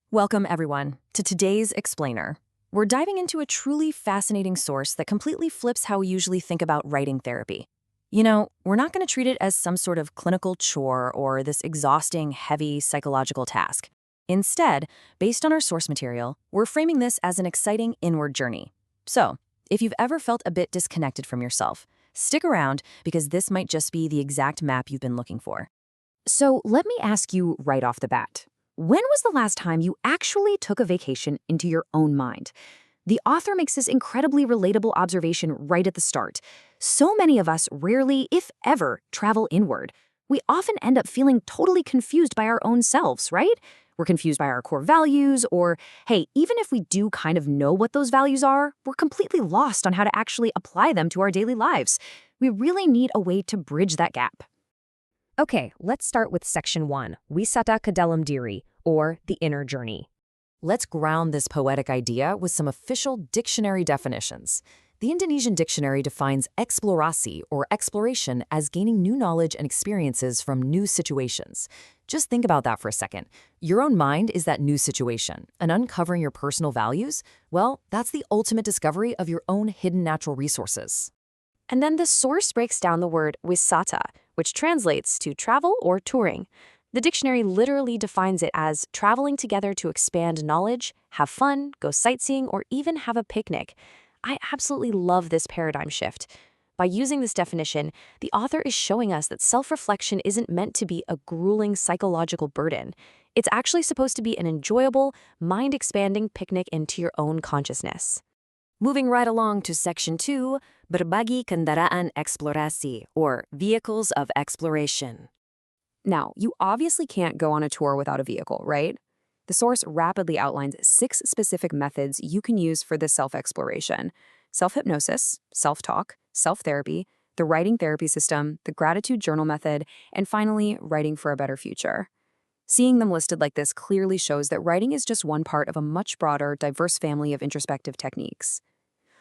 Welcome, everyone, to today's Explainer. We're diving into a truly fascinating source that completely flips how we usually think about writing therapy. We're not going to treat it as some sort of clinical chore or this exhausting, heavy psychological task. Instead, based on our source material, we're framing this as an exciting inward journey. So, if you've ever felt a bit disconnected from yourself, stick around because this might just be the exact map you've been looking for. So let me ask you right off the bat. When was the last time you actually took a vacation into your own mind? The author makes this incredibly relatable observation right at the start. So many of us rarely, if ever, travel inward. We often end up feeling totally confused by our own selves, right? We're confused by our core values, or, hey, even if we do kind of know what those values are, we're completely lost on how to actually apply them to our daily lives. We really need a way to bridge that gap. Okay, let's start with Section 1, Wisata ka dalam diri, or the inner journey. Let's ground this poetic idea with some official dictionary definitions. The Indonesian dictionary defines eksplorasi, or exploration, as gaining new knowledge and experiences from new situations. Just think about that for a second. Your own mind is that new situation, and uncovering your personal values, well, that's the ultimate discovery of your own hidden natural resources. And then the source breaks down the word wisata, which translates to travel or touring. The dictionary literally defines it as traveling together to expand knowledge, have fun, go sightseeing, or even have a picnic. I absolutely love this paradigm shift. By using this definition, the author is showing us that self-reflection isn't meant to be a grueling psychological burden. It's actually supposed to be an enjoyable, mind-expanding picnic into your own consciousness. Moving right along to Section 2, Berbagi Kendaraan Eksplorasi, or Vehicles of Exploration. Now, you obviously can't go on a tour without a vehicle, right? The source rapidly outlines 6 specific methods you can use for this self-exploration: self-hypnosis, self-talk, self-therapy, the writing therapy system, the gratitude journal method, and finally, writing for a better future. Seeing them listed like this clearly shows that writing is just one part of a much broader, diverse family of introspective techniques.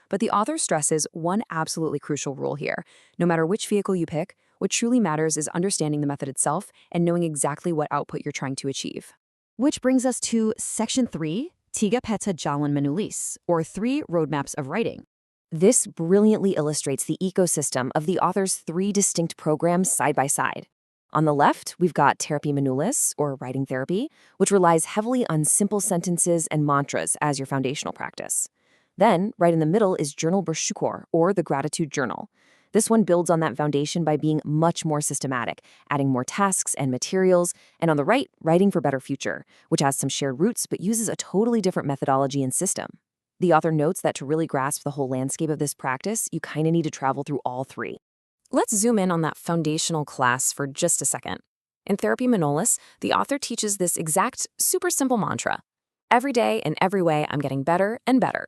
But the author stresses one absolutely crucial rule here. No matter which vehicle you pick, what truly matters is understanding the method itself and knowing exactly what output you're trying to achieve. Which brings us to Section 3, Tiga Peta Jalan Menulis, or 3 Roadmaps of Writing. This brilliantly illustrates the ecosystem of the author's 3 distinct programs side by side. On the left, we've got Therapy Menulis, or writing therapy, which relies heavily on simple sentences and mantras as your foundational practice. Then, right in the middle is Journal Bersyukur, or the gratitude journal. This one builds on that foundation by being much more systematic, adding more tasks and materials, and on the right, Writing for Better Future, which has some shared roots but uses a totally different methodology and system. The author notes that to really grasp the whole landscape of this practice, you kind of need to travel through all 3. Let's zoom in on that foundational class for just a second. In Therapy Menulis, the author teaches this exact, super simple mantra: every day and every way I'm getting better and better.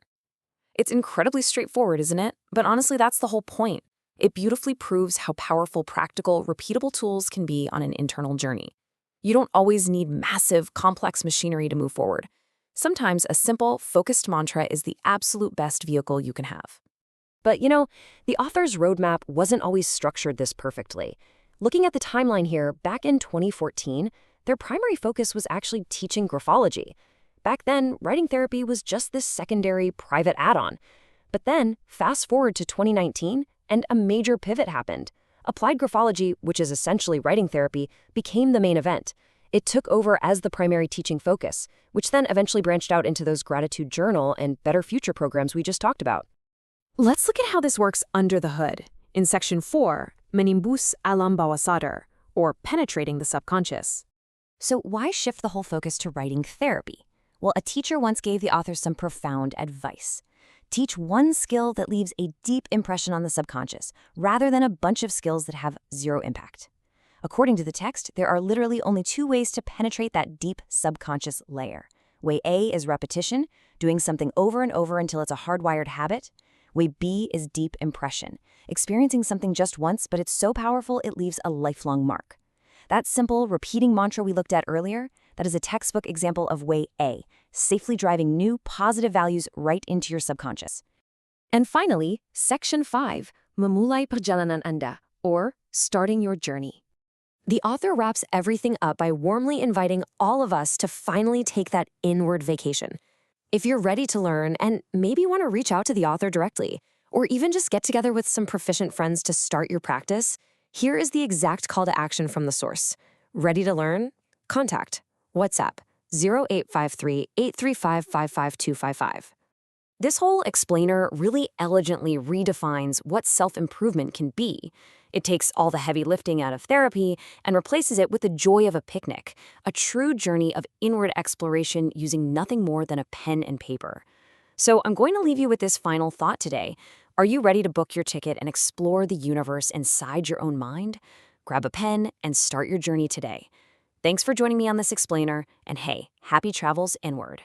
It's incredibly straightforward, isn't it? But honestly, that's the whole point. It beautifully proves how powerful, practical, repeatable tools can be on an internal journey. You don't always need massive, complex machinery to move forward. Sometimes a simple, focused mantra is the absolute best vehicle you can have. But the author's roadmap wasn't always structured this perfectly. Looking at the timeline here, back in 2014, their primary focus was actually teaching graphology. Back then, writing therapy was just this secondary, private add-on. But then, fast forward to 2019, and a major pivot happened. Applied graphology, which is essentially writing therapy, became the main event. It took over as the primary teaching focus, which then eventually branched out into those gratitude journal and better future programs we just talked about. Let's look at how this works under the hood. In Section 4, Menimbus alam bawah sadar, or penetrating the subconscious. So why shift the whole focus to writing therapy? Well, a teacher once gave the author some profound advice. Teach one skill that leaves a deep impression on the subconscious, rather than a bunch of skills that have zero impact. According to the text, there are literally only 2 ways to penetrate that deep subconscious layer. Way A is repetition, doing something over and over until it's a hardwired habit. Way B is deep impression, experiencing something just once, but it's so powerful it leaves a lifelong mark. That simple, repeating mantra we looked at earlier, that is a textbook example of Way A, safely driving new, positive values right into your subconscious. And finally, Section 5, Memulai Perjalanan Anda, or starting your journey. The author wraps everything up by warmly inviting all of us to finally take that inward vacation. If you're ready to learn and maybe want to reach out to the author directly, or even just get together with some proficient friends to start your practice, here is the exact call to action from the source. Ready to learn? Contact WhatsApp 0853-835-55255. This whole explainer really elegantly redefines what self-improvement can be. It takes all the heavy lifting out of therapy and replaces it with the joy of a picnic, a true journey of inward exploration using nothing more than a pen and paper. So I'm going to leave you with this final thought today. Are you ready to book your ticket and explore the universe inside your own mind? Grab a pen and start your journey today. Thanks for joining me on this explainer, and hey, happy travels inward.